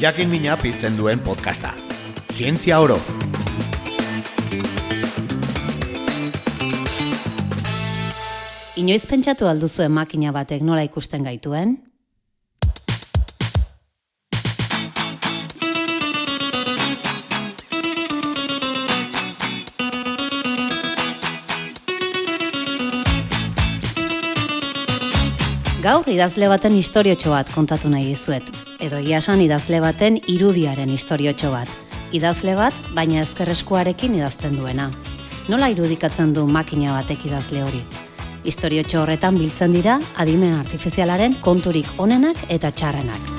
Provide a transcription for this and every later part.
jakin mina pizten duen podcasta. Zientzia oro. Inoiz pentsatu alduzuen makina batek nola ikusten gaituen? Gaur idazle baten istoriotxo bat kontatu nahi dizuet. Edo egia esan idazle baten irudiaren istoriotxo bat. Idazle bat, baina ezkerreskuarekin idazten duena. Nola irudikatzen du makina batek idazle hori? Istoriotxo horretan biltzen dira adimen artifizialaren konturik onenak eta txarrenak.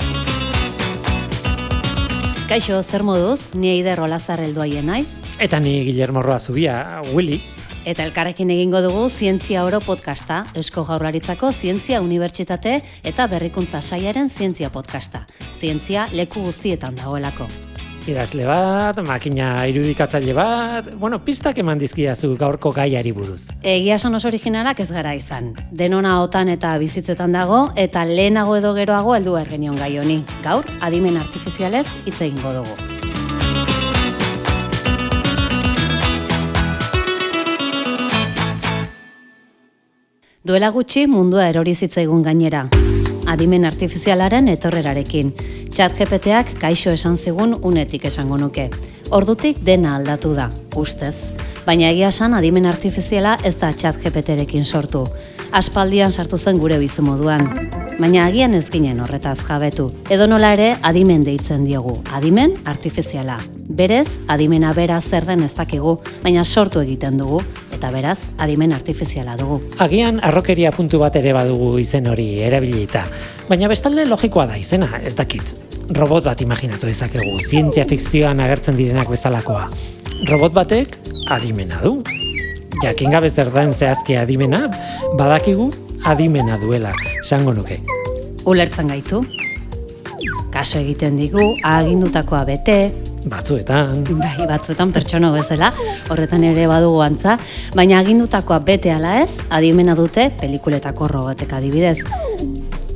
Kaixo, zer moduz, ni Eider Olazar helduaien naiz. Eta ni Guillermo Roa Zubia, Willy. Eta elkarrekin egingo dugu Zientzia Oro podcasta, Eusko Jaurlaritzako Zientzia Unibertsitate eta Berrikuntza Sailaren Zientzia podcasta. Zientzia leku guztietan dagoelako. Idazle bat, makina irudikatzaile bat, pistak eman dizkidazu gaurko gaiari buruz. Egia esan oso originalak ez gara izan. Denona otan eta bizitzetan dago, eta lehenago edo geroago heldu ergenion gai honi. Gaur, adimen artifizialez hitz egingo dugu. Duela gutxi mundua erori zitzaigun gainera. Adimen artifizialaren etorrerarekin. ChatGPTak kaixo esan zigun unetik esango nuke. Ordutik dena aldatu da, ustez. Baina egia esan adimen artifiziala ez da ChatGPTrekin sortu. Aspaldian sartu zen gure bizimoduan. Baina agian ez ginen horretaz jabetu. Edo nola ere adimen deitzen diogu. Adimen artifiziala. Berez, adimena bera zer den ez dakigu, baina sortu egiten dugu. Eta beraz, adimen artifiziala dugu. Agian arrokeria puntu bat ere badugu izen hori erabilita. Baina bestalde logikoa da izena, ez dakit. Robot bat imaginatu dezakegu, zientzia fikzioan agertzen direnak bezalakoa. Robot batek adimena du. Jakin gabe zer den zehazki adimena, badakigu adimena duela, esango nuke. Ulertzen gaitu. Kaso egiten digu, agindutakoa bete. Batzuetan pertsona bezala, horretan ere badugu antza, baina agindutakoa bete ala ez, adimena dute pelikuletako robotek adibidez.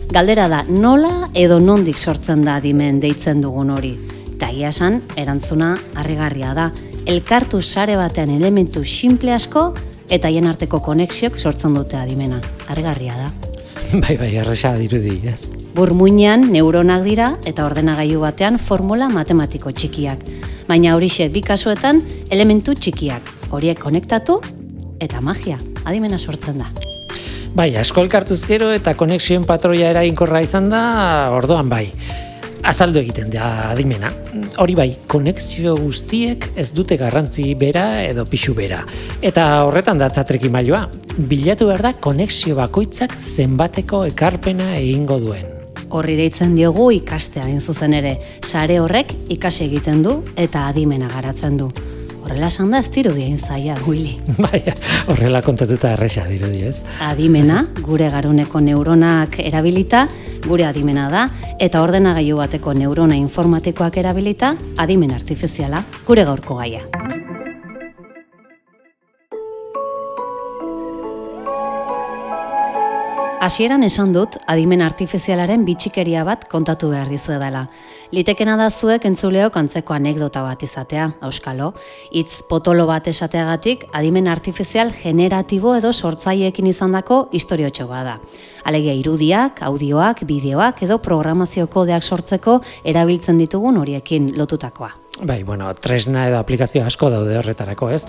Galdera da, nola edo nondik sortzen da adimen deitzen dugun hori? Eta egia esan, erantzuna harrigarria da. Elkartu sare batean elementu sinple asko eta haien arteko konexiok sortzen dute adimena. Harrigarria da. Bai, erresa dirudi, ez? Burmuinean neuronak dira eta ordenagailu batean formula matematiko txikiak. Baina horixe bi kasuetan elementu txikiak. Horiek konektatu eta magia, adimena sortzen da. Bai, asko elkartuz gero eta konexioen patroia eraginkorra izan da, ordoan bai. Azaldu egiten da adimena. Hori bai, konexio guztiek ez dute garrantzi bera edo pixu bera. Eta horretan datza trikimailoa. Bilatu behar da konexio bakoitzak zenbateko ekarpena egingo duen. Horri deitzen diogu ikastea hain zuzen ere. Sare horrek ikasi egiten du eta adimena garatzen du. Horrela esan da ez dirudien zaila, Willy. Bai, horrela kontatuta erresa dirudi, ez? Adimena, gure garuneko neuronak erabilita, gure adimena da, eta ordenagailu bateko neurona informatikoak erabilita, adimen artifiziala, gure gaurko gaia. Hasieran esan dut, adimen artifizialaren bitxikeria bat kontatu behar dizuedala. Litekena da zuek entzuleok antzeko anekdota bat izatea, auskalo. Hitz potolo bat esateagatik, adimen artifizial generatibo edo sortzaileekin izandako istoriotxo bada. Alegia irudiak, audioak, bideoak edo programazio kodeak sortzeko erabiltzen ditugun horiekin lotutakoa. Bai, tresna edo aplikazio asko daude horretarako, ez?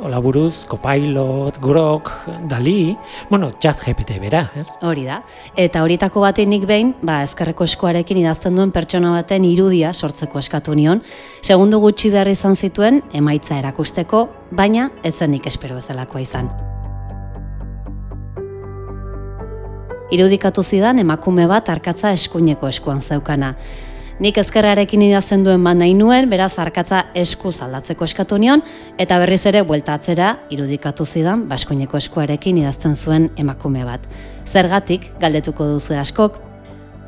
Hola buruz, Copilot, Grok, Dali, ChatGPT bera, ez? Hori da. Eta horietako batenik behin, ezkerreko eskuarekin idazten duen pertsona baten irudia sortzeko eskatu nion, segundu gutxi behar izan zituen emaitza erakusteko, baina ez zenik espero bezalakoa izan. Irudikatu zidan emakume bat arkatza eskuineko eskuan zeukana. Nik ezkerrarekin idazten duen bat nahi nuen, beraz arkatza eskuz aldatzeko eskatu nion, eta berriz ere buelta atzera irudikatu zidan eskuineko eskuarekin idazten zuen emakume bat. Zergatik, galdetuko duzu askok,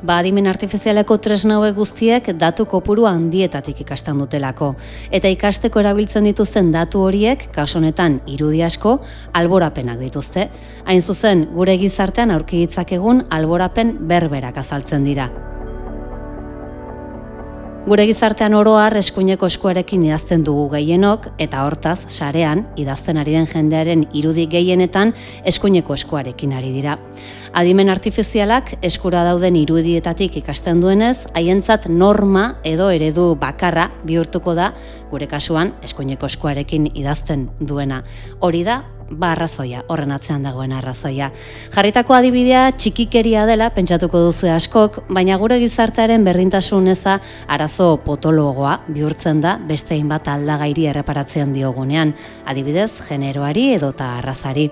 adimen artifizialeko tresna hauek guztiek datu kopuru handietatik ikasten dutelako. Eta ikasteko erabiltzen dituzten datu horiek, kasu honetan irudi asko, alborapenak dituzte. Hain zuzen, gure gizartean aurki ditzakegun alborapen berberak azaltzen dira. Gure gizartean oro har eskuineko eskuarekin idazten dugu gehienok, eta hortaz, sarean, idazten ari den jendearen irudi gehienetan eskuineko eskuarekin ari dira. Adimen artifizialak eskura dauden irudietatik ikasten duenez, haientzat norma edo eredu bakarra bihurtuko da, gure kasuan eskuineko eskuarekin idazten duena. Hori da, arrazoia, horren atzean dagoen arrazoia. Jarritako adibidea txikikeria dela pentsatuko duzu askok, baina gure gizartearen berdintasun eza arazo potologoa bihurtzen da beste hainbat aldagairi erreparatzen diogunean, adibidez generoari edota arrazari.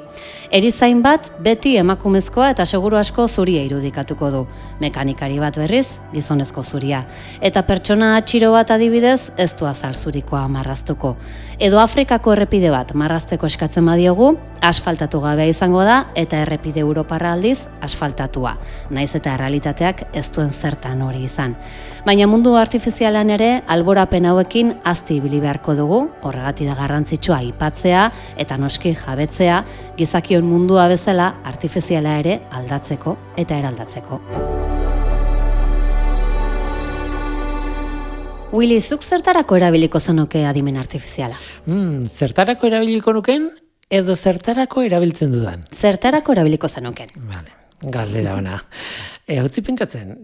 Erizain bat beti emakumezkoa eta seguru asko zuria irudikatuko du. Mekanikari bat berriz, gizonezko zuria. Eta pertsona txiro bat adibidez, ez du azal zurikoa marraztuko. Edo Afrikako errepide bat marrazteko eskatzen badiogu, asfaltatu gabea izango da eta errepide europarra aldiz asfaltatua. Naiz eta errealitateak ez duen zertan hori izan. Baina mundu artifizialan ere alborapen hauekin azti ibili beharko dugu, horregatik da garrantzitsua aipatzea eta noski jabetzea, gizakion mundua bezala artifiziala ere aldatzeko eta eraldatzeko. Willy, zuk zertarako erabiliko zenuke adimen artifiziala? Zertarako erabiliko nuken edo zertarako erabiltzen dudan? Zertarako erabiliko zenuken. Vale, galdera ona. Utzi pentsatzen,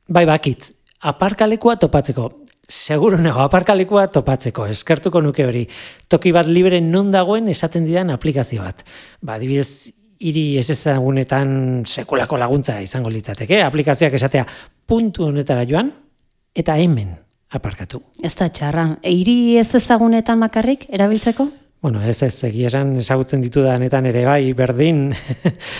bai bakit, aparkalekua topatzeko. Seguro nago, aparkalekua topatzeko, eskertuko nuke hori. Toki bat libre non dagoen esaten didan aplikazio bat. Adibidez, hiri ez ezagunetan sekulako laguntza izango litzateke. Aplikazioak esatea puntu honetara joan, eta hemen aparkatu. Ez da txarra, hiri ez ezagunetan makarrik erabiltzeko? Bueno, ez egia esan ezagutzen ditudanetan ere bai, berdin,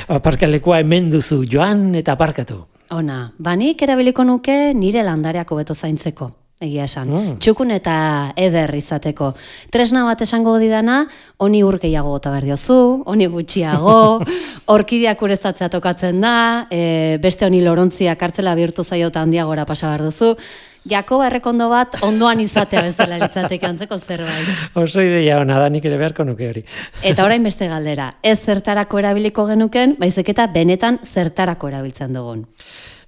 aparkalekua hemen duzu, joan eta aparkatu. Ona, banik erabiliko nuke nire landareak hobeto zaintzeko. Egia esan, txukun eta eder izateko. Tresna bat esango didana, honi ur gehiago bota behar diozu, honi gutxiago, orkideak ureztatzea tokatzen da, beste honi lorontzia kartzela bihurtu zaiota handiagora pasa behar duzu, Jakoba errekondo bat ondoan izatea bezala litzateke antzeko zerbait. Oso ideia ona da, nik ere beharko nuke hori. Eta orain beste galdera, ez zertarako erabiliko genuken, baizik eta benetan zertarako erabiltzen dugun.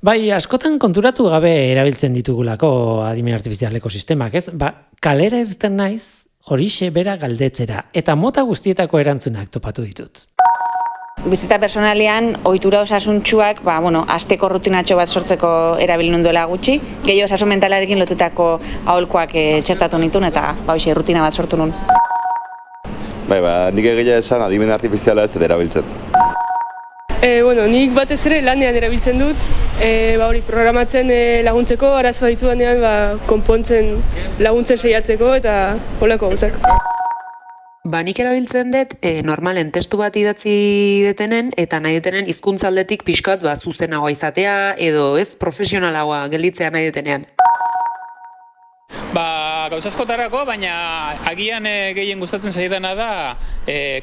Bai, askotan konturatu gabe erabiltzen ditugulako adimen artifizialeko sistemak, ez? Kalera irten naiz, horixe bera galdetzera, eta mota guztietako erantzunak topatu ditut. Bizitza personalian, ohitura osasuntsuak, asteko rutinatxo bat sortzeko erabili nunduela gutxi, gehiago osasun mentalarekin lotutako aholkoak txertatu nituen eta hoxe rutina bat sortu nun. Nik egia esan adimen artifiziala ez dut erabiltzen. Nik batez ere lanean erabiltzen dut, programatzen laguntzeko, arazoa ditudanean konpontzen laguntzen saiatzeko eta holako gauzak. Nik erabiltzen dut normalen testu bat idatzi detenen eta nahi detenen hizkuntza aldetik pixkat zuzenagoa izatea edo ez profesionalagoa gelditzea nahi detenean. Gauza askotarako, baina agian gehien gustatzen zaidana da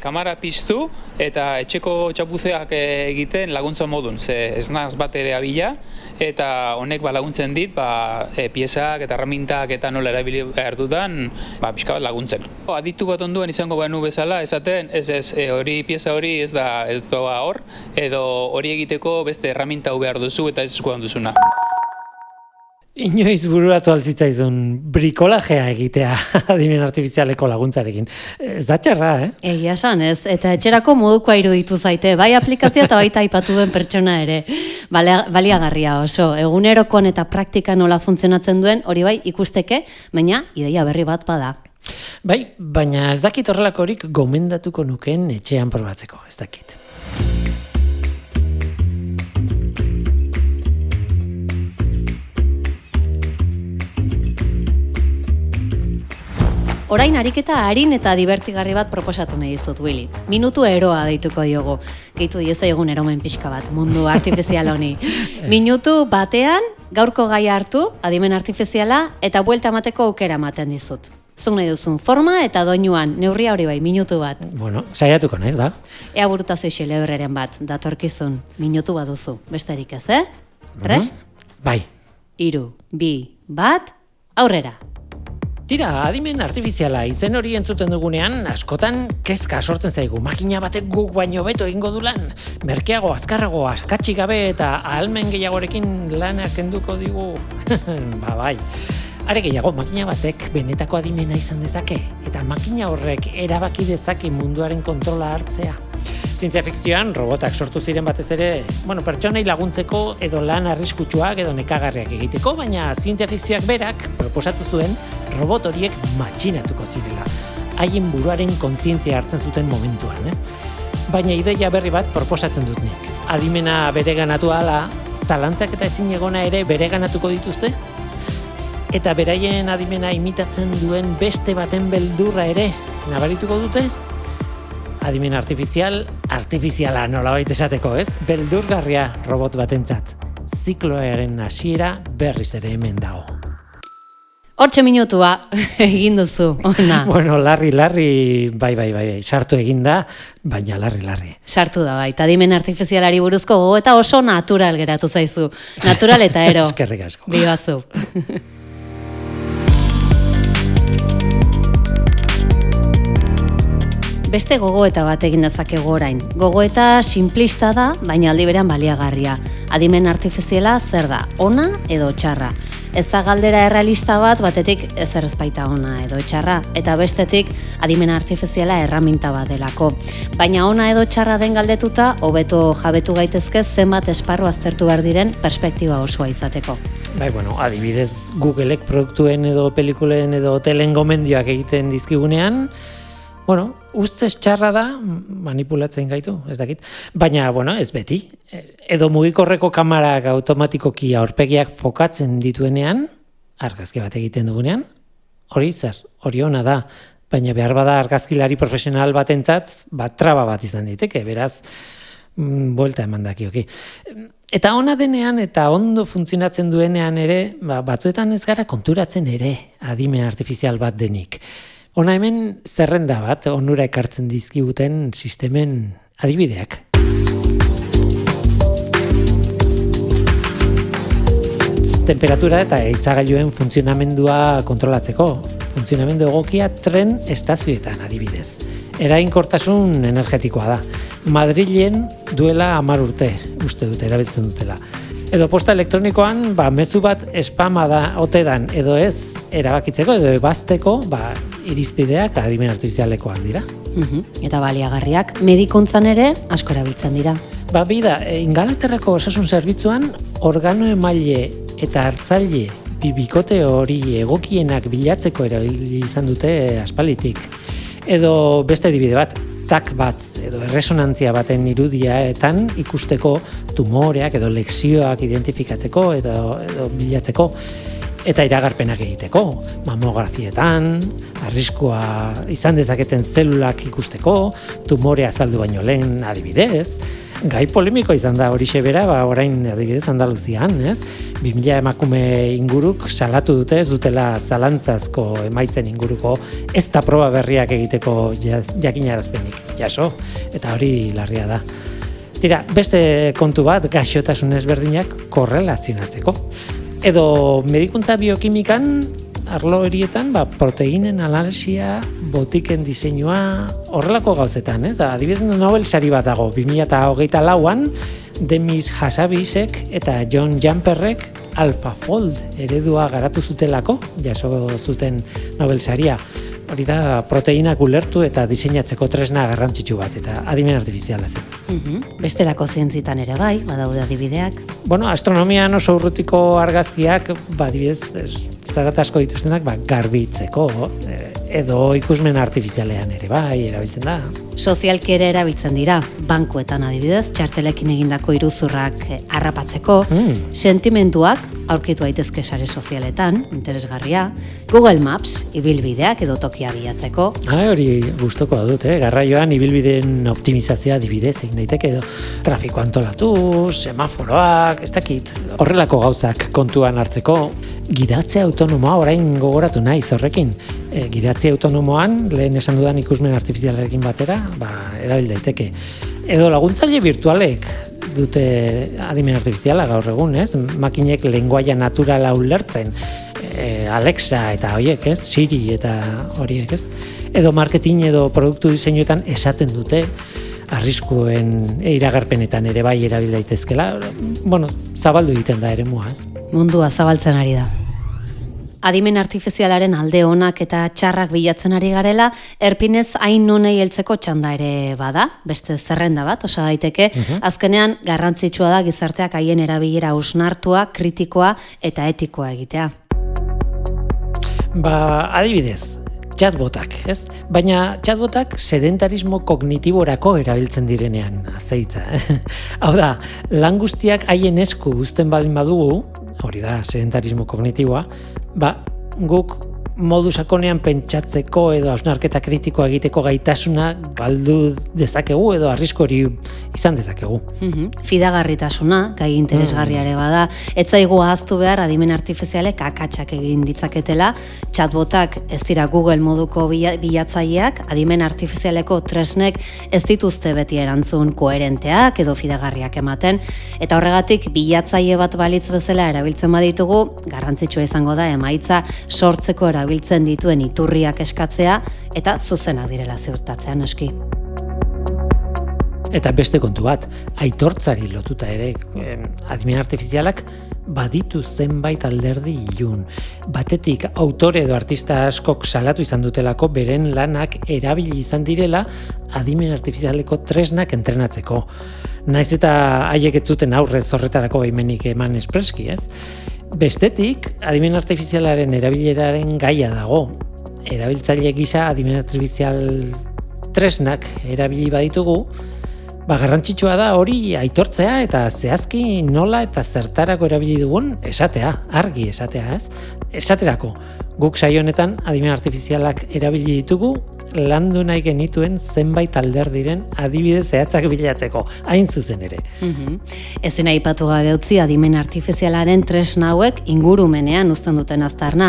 kamera piztu eta etxeko txapuzeak egiten laguntza modun. Ez naz bat ere abila eta honek laguntzen dit piezak eta erramintak eta nola erabili behar dudan pixka bat laguntzen. Aditu bat onduan izango banu bezala esaten hori pieza hori ez da hor edo hori egiteko beste erraminta behar duzu eta ez eskuan duzuna. Inoiz bururatu alzitzaizun brikolajea egitea adimen artifizialeko laguntzarekin. Ez da txarra, Egia esan, ez. Eta etxerako modukoa iruditu zaite. Bai aplikazioa eta baita aipatu duen pertsona ere. Baliagarria oso. Egunerokoan eta praktika nola funtzionatzen duen, hori bai ikusteke, baina ideia berri bat bada. Bai, baina ez dakit horrelakorik gomendatuko nuken etxean probatzeko. Ez dakit. Orain ariketa arin eta divertigarri bat proposatu nahi dizut, Willy. Minutu eroa deituko diogu. Gehitu diezaiogun eromen pixka bat, mundu artifizial honi. Minutu batean, gaurko gaia hartu, adimen artifiziala, eta buelta emateko aukera ematen dizut. Zuk nahi duzun forma eta doinuan, neurria hori bai, minutu bat. Bueno, saiatuko naiz, ba? Ea burutazio xelebreren bat, datorkizun, minutu bat duzu. Besterik ez, Prest? Bai. 3, 2, 1, aurrera! Tira, adimen artifiziala izen hori entzuten dugunean, askotan kezka sortzen zaigu. Makina batek guk baino beto egingo du lan. Merkeago, azkarrago, askatxik gabe eta ahalmen gehiagorekin lanak kenduko digu. Bai. Are gehiago, makina batek benetako adimena izan dezake, eta makina horrek erabaki dezake munduaren kontrola hartzea. Zientzia fikzioan robotak sortu ziren batez ere, pertsonei laguntzeko edo lan arriskutsuak edo nekagarriak egiteko, baina zientzia fikzioak berak proposatu zuen robot horiek matxinatuko zirela. Haien buruaren kontzientzia hartzen zuten momentuan, ez? Baina ideia berri bat proposatzen dut nik. Adimena bereganatu ahala, zalantzak eta ezinegona ere bereganatuko dituzte? Eta beraien adimena imitatzen duen beste baten beldurra ere nabarituko dute? Adimen artifiziala nolabait esateko, ez? Beldurgarria robot batentzat. Zikloaren hasiera berriz ere hemen dago. 8 minutua egin duzu, ona. Larri, bai, sartu egin da, baina larri. Sartu da bai, adimen artifizialari buruzko gogo eta oso natural geratu zaizu. Natural eta ero. Eskerrik asko. Bibazu. Beste gogoeta bat egin dezakegu orain. Gogoeta simplista da, baina aldi berean baliagarria. Adimen artifiziala zer da, ona edo txarra? Ez da galdera errealista bat, batetik ezer ez baita ona edo txarra, eta bestetik adimen artifiziala erraminta bat delako. Baina ona edo txarra den galdetuta, hobeto jabetu gaitezke zenbat esparru aztertu behar diren perspektiba osoa izateko. Bai, adibidez Googleek produktuen edo pelikulen edo hotelen gomendioak egiten dizkigunean, ustez txarra da, manipulatzen gaitu, ez dakit. Baina, ez beti. Edo mugikorreko kamarak automatikoki aurpegiak fokatzen dituenean, argazki bat egiten dugunean, hori zer, hori ona da. Baina behar bada argazkilari profesional batentzat, traba bat izan diteke, beraz, buelta eman dakioki. Eta ona denean eta ondo funtzionatzen duenean ere, batzuetan ez gara konturatzen ere adimen artifizial bat denik. Ona hemen zerrenda bat onura ekartzen dizkiguten sistemen adibideak. Temperatura eta eizagailuen funtzionamendua kontrolatzeko. Funtzionamendu egokia tren estazioetan adibidez. Eraginkortasun energetikoa da. Madrilen duela 10 urte, uste dute, erabiltzen dutela. Edo posta elektronikoan, mezu bat spama da otedan edo ez erabakitzeko edo ebazteko, irizpideak adimen artifizialekoak dira. Eta baliagarriak medikuntzan ere asko erabiltzen dira. Bida, Ingalaterrako osasun zerbitzuan organo emaile eta hartzaile bikote hori egokienak bilatzeko erabili izan dute aspalditik. Edo beste adibide bat, tak bat edo erresonantzia baten irudiaetan ikusteko tumoreak edo lekzioak identifikatzeko edo bilatzeko eta iragarpenak egiteko, mamografietan, arriskua izan dezaketen zelulak ikusteko, tumorea azaldu baino lehen adibidez. Gai polemiko izan da horixe bera, orain adibidez Andaluzian, ez? 2000 emakume inguruk salatu dute, ez dutela zalantzazko emaitzen inguruko ez da proba berriak egiteko jakinarazpenik jaso, eta hori larria da. Tira, beste kontu bat gaixotasun ezberdinak korrelazionatzeko. Edo medikuntza biokimikan arlo horietan, proteinen analisia, botiken diseinua, horrelako gauzetan, ez? Adibidez Nobel sari bat dago, 2024an, Demis Hassabisek eta John Jumperrek AlphaFold eredua garatu zutelako, jaso zuten Nobel saria. Hori da proteinak ulertu eta diseinatzeko tresna garrantzitsu bat, eta adimen artifiziala zen. Bestelako zientzitan ere bai, badaude adibideak. Astronomian oso urrutiko argazkiak, adibidez, zarat asko dituztenak, garbitzeko, edo ikusmen artifizialean ere bai, erabiltzen da. Sozialki ere erabiltzen dira, bankuetan adibidez, txartelekin egindako iruzurrak harrapatzeko, sentimenduak aurkitu daitezke sare sozialetan, interesgarria, Google Maps, ibilbideak edo tokia bilatzeko. Hori gustoko dut, garraioan ibilbideen optimizazioa adibidez egin daiteke edo trafiko antolatu, semaforoak, ez dakit, horrelako gauzak kontuan hartzeko. Gidatze autonomoa orain gogoratu naiz horrekin. Gidatze autonomoan, lehen esan dudan ikusmen artifizialarekin batera, erabil daiteke. Edo laguntzaile virtualek dute adimen artifiziala gaur egun, ez? Makinek lenguaia naturala ulertzen, Alexa eta horiek, ez? Siri eta horiek, ez? Edo marketing edo produktu diseinuetan esaten dute, arriskuen iragarpenetan ere bai erabil daitezkela, zabaldu egiten da eremua, ez? Mundua zabaltzen ari da. Adimen artifizialaren alde onak eta txarrak bilatzen ari garela, erpinez hain nonei heltzeko txanda ere bada, beste zerrenda bat, osa daiteke, azkenean garrantzitsua da gizarteak haien erabilera hausnartua, kritikoa eta etikoa egitea. Adibidez, chatbotak, ez? Baina chatbotak sedentarismo kognitiborako erabiltzen direnean, azeitza. Hau da, lan guztiak haien esku uzten baldin badugu, hori da, sedentarismo kognitiboa, guk modu sakonean pentsatzeko edo hausnarketa kritikoa egiteko gaitasuna galdu dezakegu edo arrisku hori izan dezakegu. Fidagarritasuna, gai interesgarria ere bada, ez zaigu ahaztu behar adimen artifizialek akatsak egin ditzaketela, chatbotak ez dira Google moduko bilatzaileak, adimen artifizialeko tresnek ez dituzte beti erantzun koherenteak edo fidagarriak ematen, eta horregatik bilatzaile bat balitz bezala erabiltzen baditugu, garrantzitsua izango da emaitza sortzeko erabiltzen dituen iturriak eskatzea eta zuzenak direla ziurtatzean eski. Eta beste kontu bat, aitortzari lotuta ere, adimen artifizialak baditu zenbait alderdi ilun. Batetik, autore edo artista askok salatu izan dutelako beren lanak erabili izan direla adimen artifizialeko tresnak entrenatzeko. Naiz eta haiek ez zuten aurrez horretarako baimenik eman espreski, ez? Bestetik, adimen artifizialaren erabileraren gaia dago. Erabiltzaile gisa adimen artifizial tresnak erabili baditugu, garrantzitsua da hori aitortzea eta zehazki nola eta zertarako erabili dugun esatea, argi esatea, ez? Esaterako, guk saio honetan adimen artifizialak erabili ditugu landu nahi genituen zenbait alderdiren adibide zehatzak bilatzeko, hain zuzen ere. Ezin aipatu gabe utzi adimen artifizialaren tresna hauek ingurumenean uzten duten aztarna.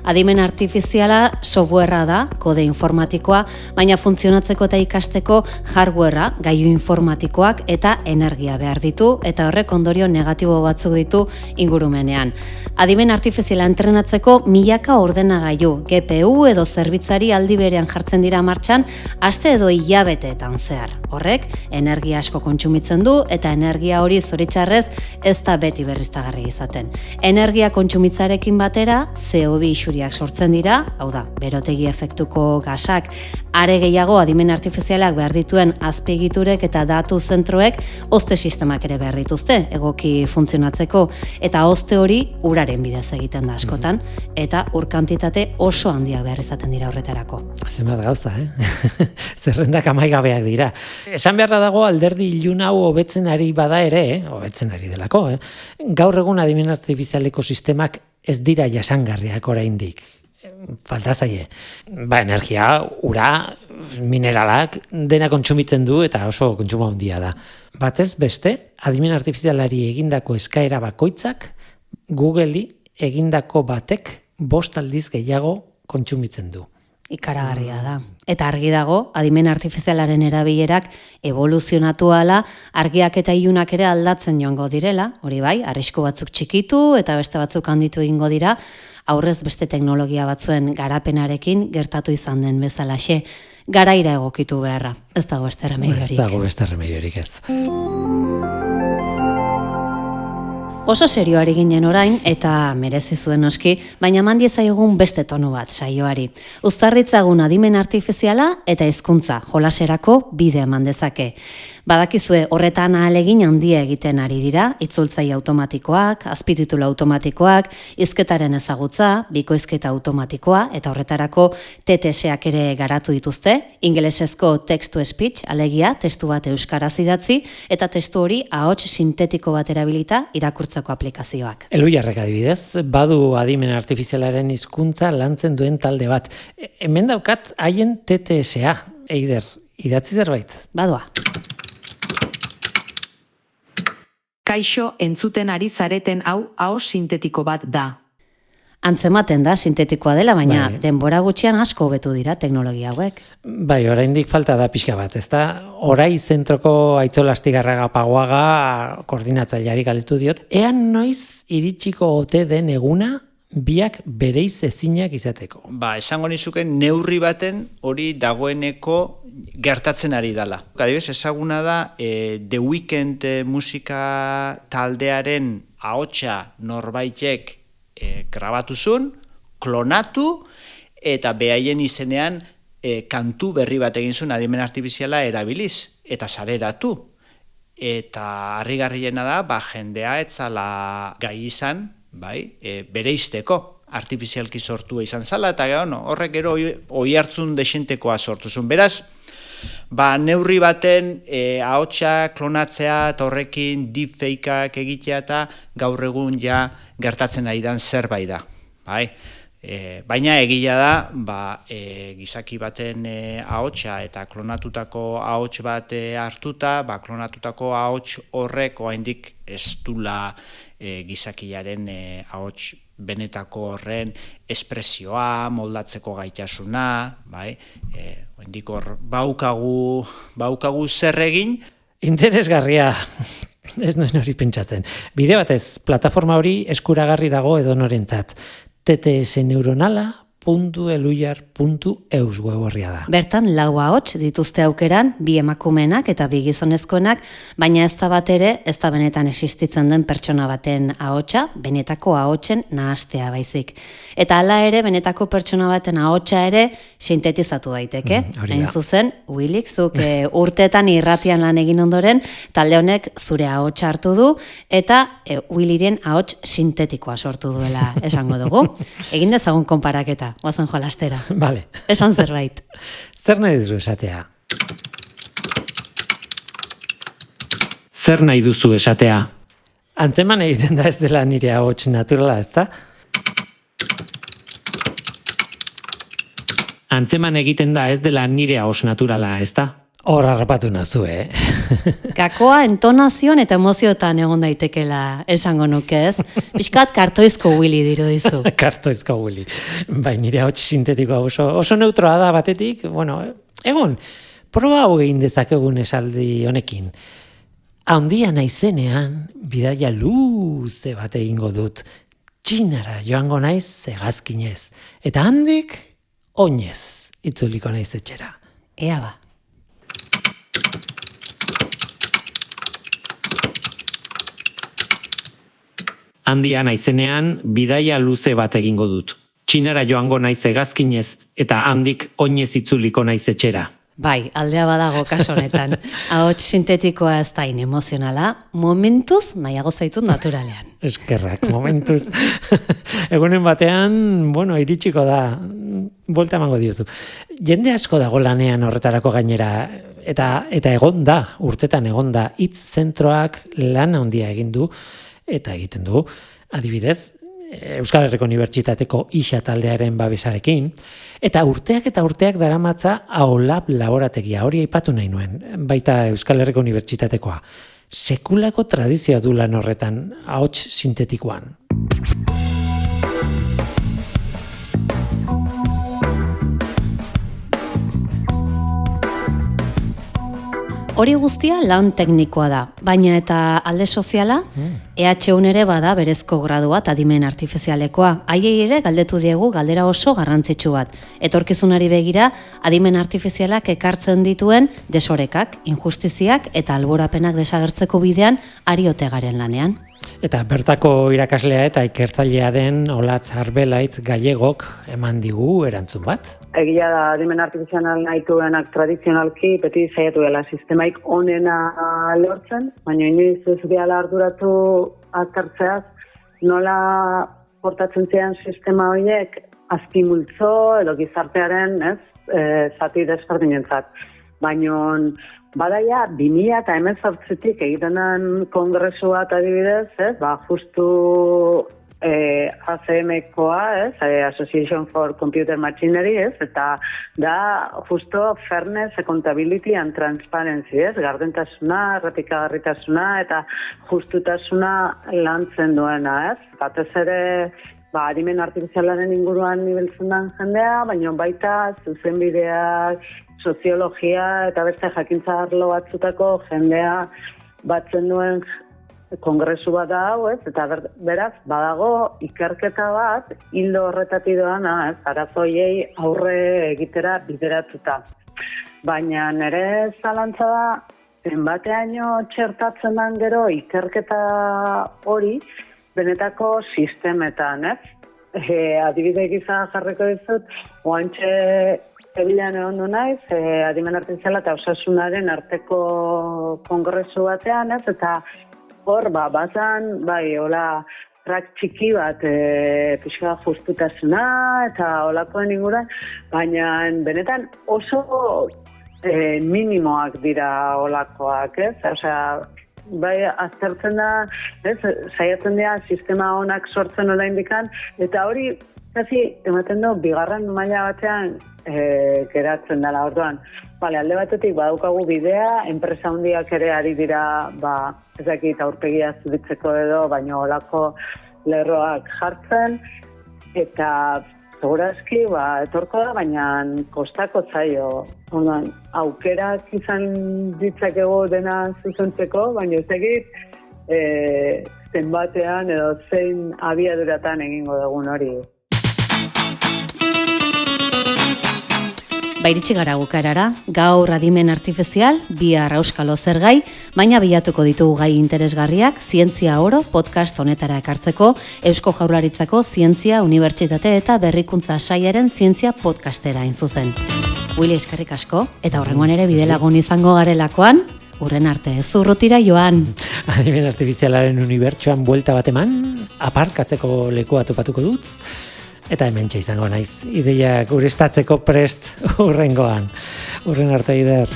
Adimen artifiziala softwarea da, kode informatikoa, baina funtzionatzeko eta ikasteko hardwarea, gailu informatikoak eta energia behar ditu, eta horrek ondorio negatibo batzuk ditu ingurumenean. Adimen artifiziala entrenatzeko milaka ordenagailu, GPU edo zerbitzari aldi berean jartzen dira martxan, aste edo hilabeteetan zehar. Horrek, energia asko kontsumitzen du eta energia hori zoritxarrez ez da beti berriztagarri izaten. Energia kontsumitzarekin batera, CO2 isuriak sortzen dira, hau da, berotegi efektuko gasak, are gehiago adimen artifizialak behar dituen azpiegiturek eta datu zentroek hozte sistemak ere behar dituzte, egoki funtzionatzeko, eta hozte hori uraren bidez egiten da askotan, eta ur kantitate oso handiak behar izaten dira horretarako. Zenbat gauza, Zerrendak amaigabeak dira. Esan beharra dago alderdi ilun hau hobetzen ari bada ere, hobetzen ari delako, Gaur egun adimen artifizialeko sistemak ez dira jasangarriak oraindik. Falta zaie. Energia, ura, mineralak, dena kontsumitzen du eta oso kontsumo handia da. Batez beste, adimen artifizialari egindako eskaera bakoitzak, Googleri egindako batek 5 aldiz gehiago kontsumitzen du. Ikaragarria da. Eta argi dago, adimen artifizialaren erabilerak evoluzionatu ahala, argiak eta ilunak ere aldatzen joango direla, hori bai, arrisku batzuk txikitu eta beste batzuk handitu egingo dira, aurrez beste teknologia batzuen garapenarekin gertatu izan den bezalaxe, garaira egokitu beharra. Ez dago beste remediorik. Ez dago beste remediorik ez. Oso serioari ginen orain, eta merezi zuen noski, baina eman diezaiogun beste tonu bat saioari. Uztarritzagun adimen artifiziala eta hizkuntza jolaserako bide eman dezake. Badakizue horretan ahalegin handia egiten ari dira, itzultzaile automatikoak, azpititulu automatikoak, hizketaren ezagutza, bikoizketa automatikoa, eta horretarako TTS-ak ere garatu dituzte, ingelesezko text-to-speech, alegia, testu bat euskaraz idatzi, eta testu hori ahots sintetiko bat erabilita irakurtzeko aplikazioak. Elujarrek adibidez, badu adimen artifizialaren hizkuntza lantzen duen talde bat. Hemen daukat haien TTS-a, Eider, idatzi zerbait? Badoa. Kaixo entzuten ari zareten hau ahots sintetiko bat da. Antzematen da sintetikoa dela, baina denbora gutxian asko hobetu dira teknologia hauek. Bai, oraindik falta da pixka bat, ezta? Orai zentroko Aitzola Astigarraga Pagoaga koordinatzaileari galdetu diot, ean noiz iritsiko ote den eguna biak bereiz ezinak izateko. Esango nizuken neurri baten hori dagoeneko gertatzen ari dela. Adibidez, ezaguna da The Weeknd musika taldearen ahotsa norbaitek grabatuzun, klonatu, eta behaien izenean kantu berri bat egin zuen adimen artifiziala erabiliz, eta sareratu. Eta harrigarriena da, jendea etzala gai izan, bereizteko artifizialki sortua izan zala, eta horrek gero oi hartzun desentekoa sortu zuen. Beraz, neurri baten ahotsa klonatzea eta horrekin deepfakeak egitea eta gaur egun ja gertatzen ari dan zerbait da. Baina egia da, gizaki baten ahotsa eta klonatutako ahots bat hartuta, klonatutako ahots horrek oraindik ez dula gizakiaren ahots benetako horren espresioa, moldatzeko gaitasuna, oraindik hor baukagu zer egin. Interesgarria, ez nuen hori pentsatzen. Bide batez, plataforma hori eskuragarri dago edonorentzat. ttsneuronala.eluyar.eus web horria da. Bertan 4 ahots dituzte aukeran, 2 emakumeenak eta 2 gizonezkoenak, baina ez da bat ere, ez da benetan existitzen den pertsona baten ahotsa, benetako ahotsen nahastea baizik. Eta hala ere, benetako pertsona baten ahotsa ere sintetizatu daiteke. Hain zuzen, Willik, zuk urteetan irratian lan egin ondoren, talde honek zure ahotsa hartu du, eta Williren ahots sintetikoa sortu duela esango dugu. Egin dezagun konparaketa, oazen jolastera. Vale. Esan zerbait. Zer nahi duzu esatea? Zer nahi duzu esatea? Antzeman egiten da ez dela nire ahots naturala, ez da? Antzeman egiten da ez dela nire ahots naturala, ez da? Hor harrapatu nazu, Gakoa entonazioan eta emozioetan egon daitekela esango nuke, ez? Pixkat kartoizko Willy dirudizu. Kartoizko Willy. Bai, nire ahots sintetikoa oso neutroa da batetik, egon, proba hau egin dezakegun esaldi honekin. Handia naizenean, bidaia luze bat egingo dut. Txinara joango naiz hegazkinez. Eta handik, oinez itzuliko naiz etxera. Ea ba. Handia naizenean, bidaia luze bat egingo dut. Txinara joango naiz hegazkinez eta handik oinez itzuliko naiz etxera. Bai, aldea badago kaso honetan. Ahots sintetikoa ez da emozionala, momentuz nahiago zaitut naturalean. Eskerrak, momentuz. Egunen batean, iritsiko da, buelta emango diozu. Jende asko dago lanean horretarako gainera, eta egon da, urtetan egon da, hitz zentroak lan handia egin du, eta egiten du, adibidez, Euskal Herriko Unibertsitateko IXA taldearen babesarekin, eta urteak daramatza AOLAB laborategia, hori aipatu nahi nuen, baita Euskal Herriko Unibertsitatekoa. Sekulako tradizioa du lan horretan, ahots sintetikoan. Hori guztia lan teknikoa da, baina eta alde soziala, EHUn ere bada berezko gradua eta adimen artifizialekoa. Haiei ere galdetu diegu galdera oso garrantzitsu bat. Etorkizunari begira, adimen artifizialak ekartzen dituen desorekak, injustiziak eta alborapenak desagertzeko bidean ari ote garen lanean. Eta bertako irakaslea eta ikertzailea den Olatz Arbelaitz Gallegok eman digu erantzun bat. Egia da, adimen artifizial nahituenak tradizionalki beti saiatu dela sistemaik onena lortzen, baina inoiz ez dela arduratu azkartzeaz nola portatzen ziren sistema horiek azpimultzo edo gizartearen zati desberdinentzat. Baina badaia 2018tik egiten den kongresu bat adibidez, justu ACM-koa, Association for Computer Machinery, eta da justo fairness, accountability and transparency, gardentasuna, errepikagarritasuna eta justutasuna lantzen duena, batez ere adimen artifizialaren inguruan ibiltzen den jendea, baina baita zuzenbideak, soziologia eta beste jakintza arlo batzutako jendea batzen duen kongresu bat da hau, eta beraz, badago ikerketa bat, hildo horretatik doana, arazoiei aurre egitera bideratuta. Baina nire zalantza da, zenbateaino txertatzen den gero ikerketa hori, benetako sistemetan, adibide gisa jarriko dizut, oantxe Sevillan egon du naiz, adimen artifiziala eta osasunaren arteko kongresu batean, ez? Eta hor, bazan, hola, trak txiki bat, pixka justutasuna eta holakoen inguruan, baina benetan oso minimoak dira holakoak, ez? Osea, bai, aztertzen da, ez? Saiatzen dira sistema honak sortzen oraindikan, eta hori, kasi, ematen du, bigarren maila batean geratzen dela orduan. Bale, alde batetik badaukagu bidea, enpresa handiak ere ari dira, ez dakit aurpegia zuritzeko edo, baina olako lerroak jartzen, eta segurazki, etorko da, baina kostako zaio. Orduan, aukerak izan ditzakegu dena zuzentzeko, baina ez dakit, zenbatean edo zein abiaduratan egingo dugun hori. Iritsi gara bukaerara, gaur adimen artifizial, bihar auskalo zergai, baina bilatuko ditugu gai interesgarriak Zientzia Oro podcast honetara ekartzeko Eusko Jaurlaritzako Zientzia Unibertsitate eta Berrikuntza Sailaren Zientzia podcastera hain zuzen. Willy, eskerrik asko, eta horrengoan ere bidelagun izango garelakoan, urren arte ez urrutira joan. Adimen artifizialaren unibertsuan buelta bat eman, aparkatzeko lekua topatuko dut, eta hementxe izango naiz, ideiak urestatzeko prest urrengoan. Urren arte, Ider.